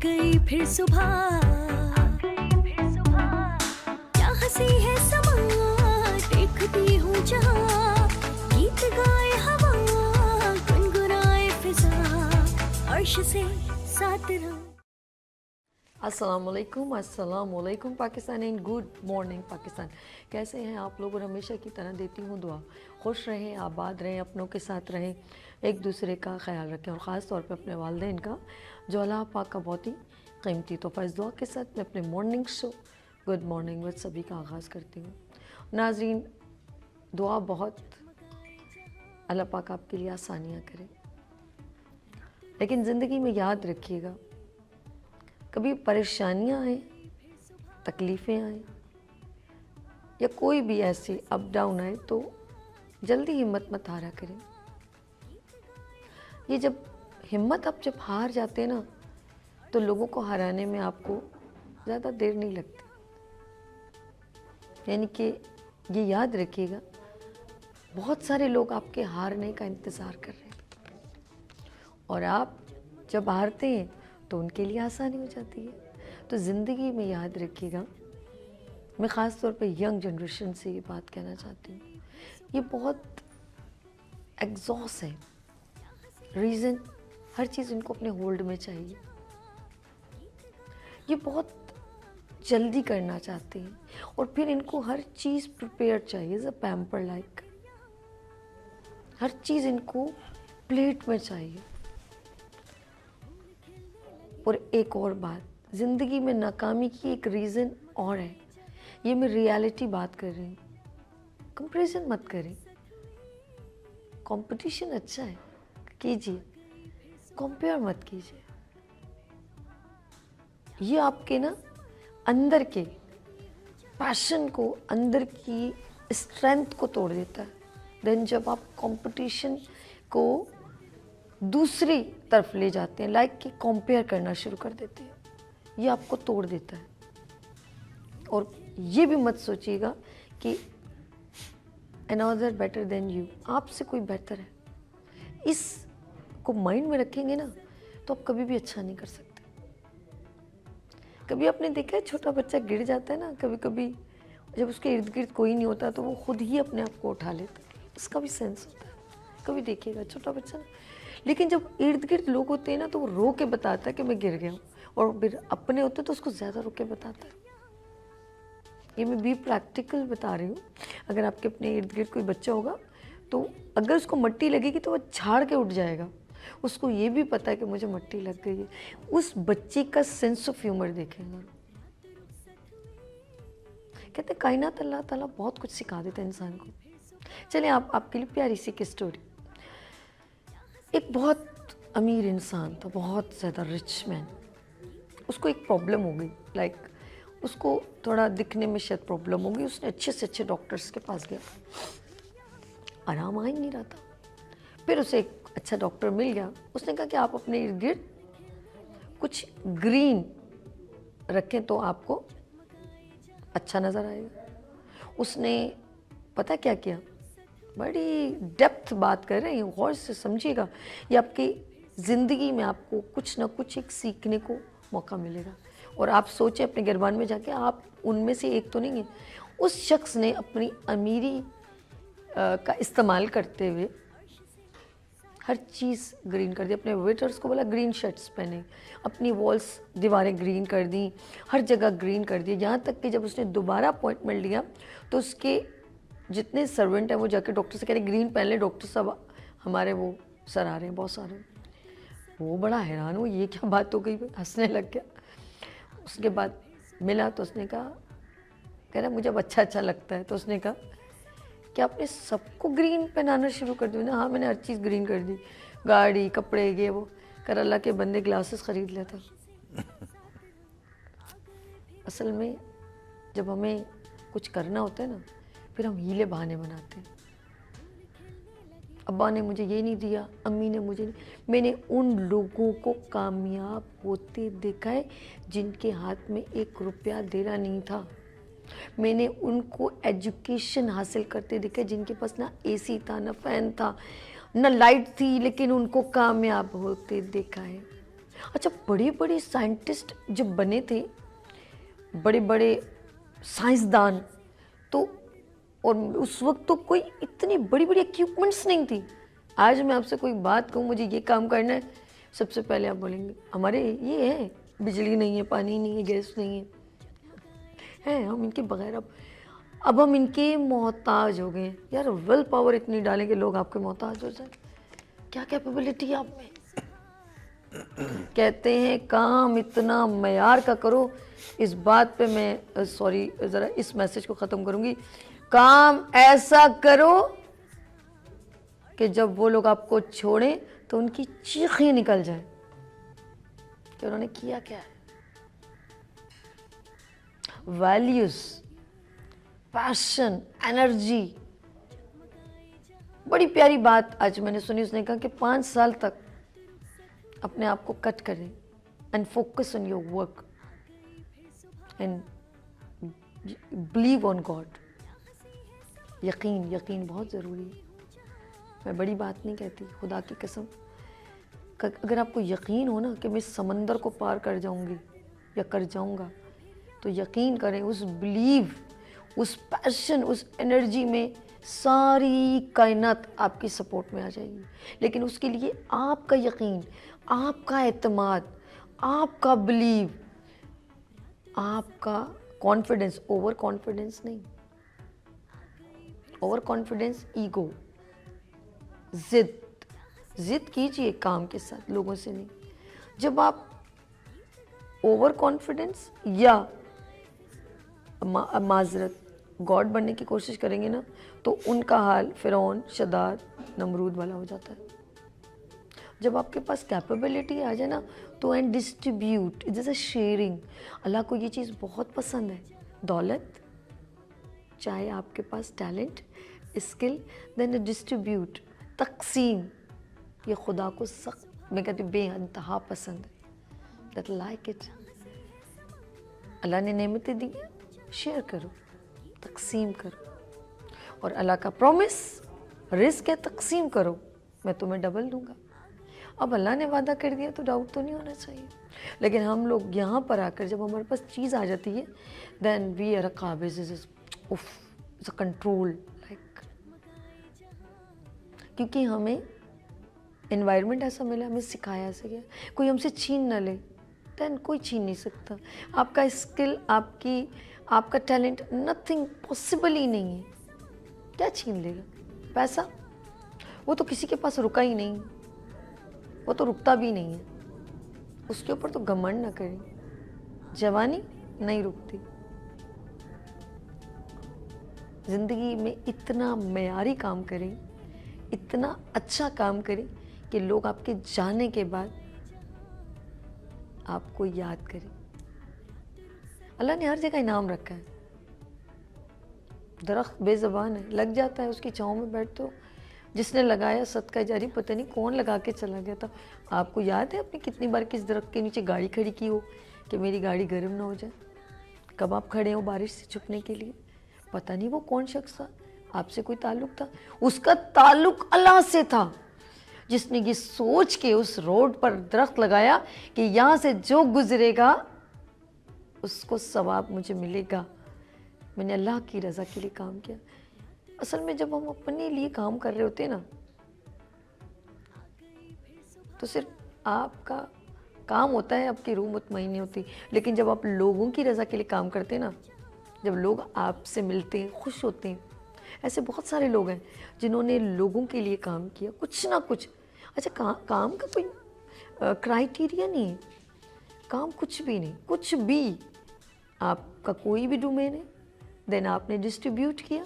गई फिर सुबह, क्या हंसी है समा, देखती हूँ जहाँ, गीत गाए हवा, गुनगुनाए फिजा, अर्श से साथ रहो। अस्सलामुअलैकुम Pakistan and good morning Pakistan. कैसे हैं आप लोग? और हमेशा की तरह देती हूँ दुआ, खुश रहें, आबाद रहें, अपनों के साथ रहें, एक दूसरे का ख्याल रखें और ख़ास तौर पे अपने वालिदैन का, जो अल्लाह पाक का बहुत ही कीमती तोहफ़ा। इस दुआ के साथ मैं अपने morning show good morning with सभी का आगाज़ करती हूँ। नाज़रीन, दुआ बहुत, अल्लाह पाक आपके लिए आसानियाँ करे, लेकिन ज़िंदगी में याद रखिएगा, कभी परेशानियाँ आए, तकलीफ़ें आए या कोई भी ऐसे अप डाउन आए तो जल्दी हिम्मत मत हारा करें। ये जब हिम्मत आप जब हार जाते हैं ना, तो लोगों को हराने में आपको ज़्यादा देर नहीं लगती। यानी कि ये याद रखिएगा, बहुत सारे लोग आपके हारने का इंतज़ार कर रहे हैं और आप जब हारते हैं तो उनके लिए आसानी हो जाती है। तो ज़िंदगी में याद रखिएगा, मैं ख़ास तौर पे यंग जनरेशन से ये बात कहना चाहती हूँ, ये बहुत एग्जॉस्ट है। रीज़न, हर चीज़ इनको अपने होल्ड में चाहिए, ये बहुत जल्दी करना चाहते हैं और फिर इनको हर चीज़ प्रिपेयर चाहिए, एज अ पैम्पर लाइक, हर चीज़ इनको प्लेट में चाहिए। और एक और बात, ज़िंदगी में नाकामी की एक रीज़न और है, ये मैं रियलिटी बात कर रही हूँ। कंपैरिजन मत करें, कंपटीशन अच्छा है, कीजिए, कंपेयर मत कीजिए। ये आपके ना अंदर के पैशन को, अंदर की स्ट्रेंथ को तोड़ देता है। देन जब आप कंपटीशन को दूसरी तरफ ले जाते हैं, लाइक कि कंपेयर करना शुरू कर देते हैं, ये आपको तोड़ देता है। और ये भी मत सोचिएगा कि अनदर बेटर देन यू, आपसे कोई बेहतर है। इसको माइंड में रखेंगे ना तो आप कभी भी अच्छा नहीं कर सकते। कभी आपने देखा है छोटा बच्चा गिर जाता है ना, कभी कभी जब उसके इर्द गिर्द कोई नहीं होता तो वो खुद ही अपने आप को उठा लेता है, इसका भी सेंस होता है। कभी देखिएगा छोटा बच्चा ना, लेकिन जब इर्द गिर्द लोग होते हैं ना तो वो रो के बताता है कि मैं गिर गया हूँ, और फिर अपने होते तो उसको ज़्यादा रो के बताता है। ये मैं भी प्रैक्टिकल बता रही हूँ। अगर आपके अपने इर्द गिर्द कोई बच्चा होगा तो अगर उसको मट्टी लगेगी तो वह झाड़ के उठ जाएगा, उसको ये भी पता है कि मुझे मट्टी लग गई है। उस बच्चे का सेंस ऑफ ह्यूमर देखेंगे। कहते हैं कायनात अल्लाह ताला बहुत कुछ सिखा देता है इंसान को। चलिए आपके लिए प्यारी सी की स्टोरी। एक बहुत अमीर इंसान था, बहुत ज़्यादा रिच मैन। उसको एक प्रॉब्लम हो गई, लाइक उसको थोड़ा दिखने में शायद प्रॉब्लम हो गई। उसने अच्छे से अच्छे डॉक्टर्स के पास गया, आराम आ ही नहीं रहा था। फिर उसे एक अच्छा डॉक्टर मिल गया। उसने कहा कि आप अपने इर्द गिर्द कुछ ग्रीन रखें तो आपको अच्छा नज़र आएगा। उसने पता क्या किया, बड़ी डेप्थ बात कर रहे हैं, गौर से समझिएगा, ये आपकी ज़िंदगी में आपको कुछ ना कुछ एक सीखने को मौका मिलेगा। और आप सोचें अपने गिरबान में जाके, आप उनमें से एक तो नहीं है। उस शख्स ने अपनी अमीरी का इस्तेमाल करते हुए हर चीज़ ग्रीन कर दी। अपने वेटर्स को बोला ग्रीन शर्ट्स पहने, अपनी वॉल्स, दीवारें ग्रीन कर दी, हर जगह ग्रीन कर दी। यहाँ तक कि जब उसने दोबारा अपॉइंटमेंट लिया तो उसके जितने सर्वेंट हैं वो जाके डॉक्टर से कह रहे ग्रीन पहन ले, डॉक्टर साहब हमारे वो सर आ रहे हैं, बहुत सारे। वो बड़ा हैरान हो, ये क्या बात हो गई, हंसने लग गया। उसके बाद मिला तो उसने कहा, कह रहा मुझे अब अच्छा लगता है। तो उसने कहा कि आपने सबको ग्रीन पहनाना शुरू कर दिया ना? हाँ, मैंने हर चीज़ ग्रीन कर दी, गाड़ी, कपड़े, ये वो। कर अल्लाह के बंदे ग्लासेस ख़रीद लेता। असल में जब हमें कुछ करना होता है ना, फिर हम हीले बहाने बनाते हैं। अब्बा ने मुझे ये नहीं दिया, अम्मी ने मुझे नहीं। मैंने उन लोगों को कामयाब होते देखा है जिनके हाथ में 1 रुपया देना नहीं था। मैंने उनको एजुकेशन हासिल करते देखा है जिनके पास ना एसी था, ना फ़ैन था, ना लाइट थी, लेकिन उनको कामयाब होते देखा है। अच्छा, बड़े बड़े साइंटिस्ट जब बने थे, बड़े बड़े साइंसदान, तो और उस वक्त तो कोई इतनी बड़ी बड़ी इक्विपमेंट्स नहीं थी। आज मैं आपसे कोई बात कहूँ मुझे ये काम करना है, सबसे पहले आप बोलेंगे हमारे ये है, बिजली नहीं है, पानी नहीं है, गैस नहीं है हम इनके बगैर अब हम इनके मोहताज हो गए। यार विल पावर इतनी डालें कि लोग आपके मोहताज हो जाए। क्या कैपेबिलिटी है आप में। कहते हैं काम इतना मयार का करो। इस बात पे मैं सॉरी ज़रा इस मैसेज को ख़त्म करूँगी। काम ऐसा करो कि जब वो लोग आपको छोड़ें तो उनकी चीखें निकल जाए कि उन्होंने किया क्या है। Values, passion, energy. बड़ी प्यारी बात आज मैंने सुनी, उसने कहा कि 5 साल तक अपने आप को कट करें and focus on your work and believe on God. यकीन बहुत ज़रूरी है। मैं बड़ी बात नहीं कहती, खुदा की कसम। अगर आपको यकीन हो ना कि मैं समंदर को पार कर जाऊंगी या कर जाऊंगा, तो यकीन करें उस बिलीव, उस पैशन, उस एनर्जी में सारी कायनात आपकी सपोर्ट में आ जाएगी। लेकिन उसके लिए आपका यकीन, आपका एतमाद, आपका बिलीव, आपका कॉन्फिडेंस, ओवर कॉन्फिडेंस नहीं। ओवर कॉन्फिडेंस ईगो, जिद कीजिए काम के साथ, लोगों से नहीं। जब आप ओवर कॉन्फिडेंस या माजरत गॉड बनने की कोशिश करेंगे ना, तो उनका हाल फिरौन, शदाद, नमरूद वाला हो जाता है। जब आपके पास कैपेबिलिटी आ जाए ना, तो एंड डिस्ट्रीब्यूट, जैसे शेयरिंग। अल्लाह को ये चीज़ बहुत पसंद है। दौलत, चाहे आपके पास टैलेंट, स्किल, देन डिस्ट्रीब्यूट, तकसीम। ये खुदा को सख्त, मैं कहती बेइंतहा पसंद है। That like it. अल्लाह ने नेमतें दी, शेयर करो, तकसीम करो। और अल्लाह का प्रॉमिस, रिस्क है, तकसीम करो, मैं तुम्हें डबल दूंगा। अब अल्लाह ने वादा कर दिया तो डाउट तो नहीं होना चाहिए। लेकिन हम लोग यहाँ पर आकर जब हमारे पास चीज़ आ जाती है, देन वी आर काबिज उफ कंट्रोल लाइक, क्योंकि हमें एनवायरनमेंट ऐसा मिला, हमें सिखाया ऐसा गया, कोई हमसे छीन ना ले, देन कोई छीन नहीं सकता। आपका स्किल, आपका टैलेंट, नथिंग पॉसिबल ही नहीं है। क्या छीन लेगा? पैसा, वो तो किसी के पास रुका ही नहीं, वो तो रुकता भी नहीं है, उसके ऊपर तो घमंड ना करें। जवानी नहीं रुकती। ज़िंदगी में इतना मयारी काम करें, इतना अच्छा काम करें कि लोग आपके जाने के बाद आपको याद करें। अल्लाह ने हर जगह इनाम रखा है। दरख्त बेज़बान है, लग जाता है, उसकी छाँव में बैठते हो, जिसने लगाया सदका जारी, पता नहीं कौन लगा के चला गया था। आपको याद है आपने कितनी बार किस दरख्त के नीचे गाड़ी खड़ी की हो कि मेरी गाड़ी गर्म ना हो जाए? कब आप खड़े हो बारिश से छुपने के लिए? पता नहीं वो कौन शख्स था, आपसे कोई ताल्लुक़ था? उसका ताल्लुक़ अल्लाह से था, जिसने ये सोच के उस रोड पर दरख्त लगाया कि यहाँ से जो गुजरेगा उसको सवाब मुझे मिलेगा। मैंने अल्लाह की रज़ा के लिए काम किया। असल में जब हम अपने लिए काम कर रहे होते हैं ना, तो सिर्फ आपका काम होता है, आपकी रूह मुतमईन नहीं होती। लेकिन जब आप लोगों की रज़ा के लिए काम करते हैं ना, जब लोग आपसे मिलते हैं, खुश होते हैं। ऐसे बहुत सारे लोग हैं जिन्होंने लोगों के लिए काम किया, कुछ ना कुछ। अच्छा, काम का कोई क्राइटेरिया नहीं है, काम कुछ भी नहीं, कुछ भी आपका कोई भी डोमेन है, देन आपने डिस्ट्रीब्यूट किया,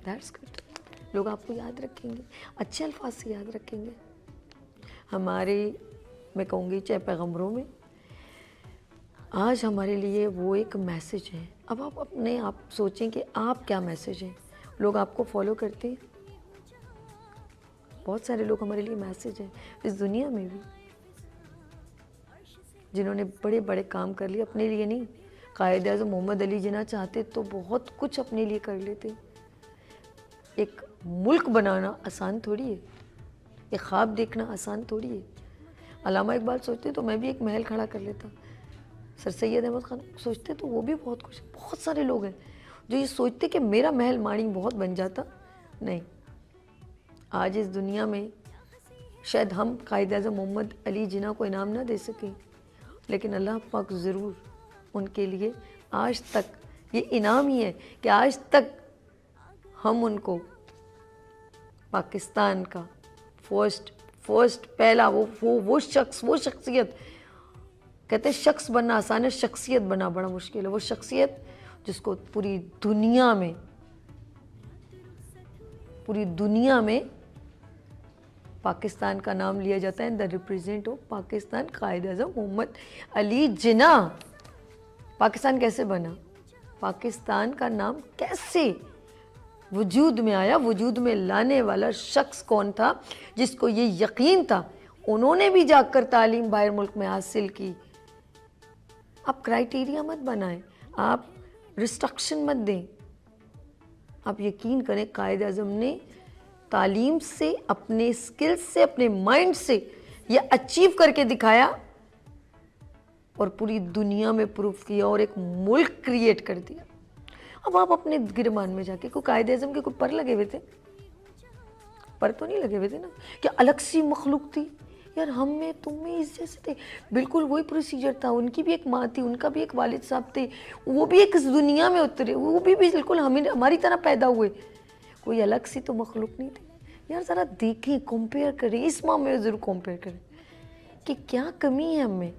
दैट्स गुड। लोग आपको याद रखेंगे, अच्छे अल्फाज से याद रखेंगे। हमारे, मैं कहूँगी चाहे पैगम्बरों में, आज हमारे लिए वो एक मैसेज है। अब आप अपने आप सोचें कि आप क्या मैसेज हैं। लोग आपको फॉलो करते हैं, बहुत सारे लोग हमारे लिए मैसेज हैं इस दुनिया में भी, जिन्होंने बड़े बड़े काम कर लिए अपने लिए नहीं। कायद आज़म मोहम्मद अली जिन्ना चाहते तो बहुत कुछ अपने लिए कर लेते। एक मुल्क बनाना आसान थोड़ी है, एक ख्वाब देखना आसान थोड़ी है। अल्लामा इकबाल सोचते तो मैं भी एक महल खड़ा कर लेता, सर सैयद अहमद खान सोचते तो वो भी बहुत कुछ, बहुत सारे लोग हैं जो ये सोचते कि मेरा महल माड़ी बहुत बन जाता। नहीं, आज इस दुनिया में शायद हम कायद आज़म मोहम्मद अली जिन्ना को इनाम ना दे सकें, लेकिन अल्लाह पाक ज़रूर उनके लिए आज तक ये इनाम ही है कि आज तक हम उनको पाकिस्तान का फर्स्ट पहला वो शख्स, वो शख्सियत, कहते हैं शख्स बनना आसान है, शख्सियत बनना बड़ा मुश्किल है। वो शख्सियत जिसको पूरी दुनिया में पाकिस्तान का नाम लिया जाता है, द रिप्रेजेंट ऑफ पाकिस्तान कायद आज़म मोहम्मद अली जिन्ना। पाकिस्तान कैसे बना, पाकिस्तान का नाम कैसे वजूद में आया, वजूद में लाने वाला शख्स कौन था जिसको ये यकीन था, उन्होंने भी जाकर तालीम बाहर मुल्क में हासिल की। आप क्राइटेरिया मत बनाएं, आप रिस्ट्रक्शन मत दें, आप यकीन करें कायद आज़म ने तालीम से, अपने स्किल्स से, अपने माइंड से ये अचीव करके दिखाया और पूरी दुनिया में प्रूफ किया और एक मुल्क क्रिएट कर दिया। अब आप अपने गिरबान में जाके, कोई कायद आज़म के कोई पर लगे हुए थे? पर तो नहीं लगे हुए थे ना, क्या अलग सी मखलूक थी यार, हम में तुम में इस जैसे थे, बिल्कुल वही प्रोसीजर था। उनकी भी एक माँ थी, उनका भी एक वालिद साहब थे, वो भी एक इस दुनिया में उतरे, वो भी बिल्कुल हमारी तरह पैदा हुए, कोई अलग सी तो मखलूक नहीं थी यार। ज़रा देखें, कंपेयर करें, इस मामले में ज़रूर कंपेयर करें कि क्या कमी है हमें।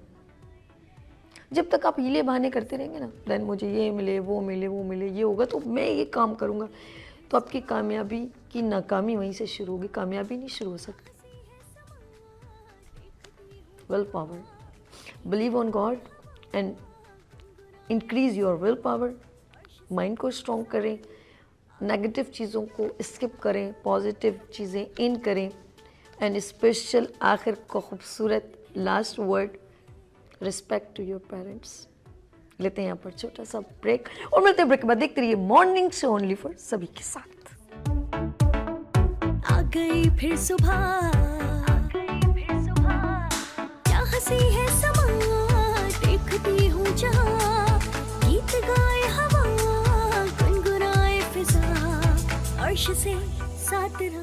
जब तक आप हीले बहाने करते रहेंगे ना, देन मुझे ये मिले, वो मिले, वो मिले, ये होगा तो मैं ये काम करूँगा, तो आपकी कामयाबी की नाकामी वहीं से शुरू होगी, कामयाबी नहीं शुरू हो सकती। Will power, believe on God and increase your will power. Mind को स्ट्रॉन्ग करें, नेगेटिव चीज़ों को स्किप करें, पॉजिटिव चीज़ें इन करें। एंड स्पेशल आखिर का खूबसूरत last word, respect to your parents. लेते हैं यहाँ पर छोटा सा ब्रेक और मिलते हैं ब्रेक के बाद। देखते रहिए मॉर्निंग शो ओनली फॉर सभी के साथ। आ गई फिर सुबह, क्या हंसी है समा, देखती हूँ जहाँ, गीत गाए हवा, गुनगुनाए फिजा, अर्श से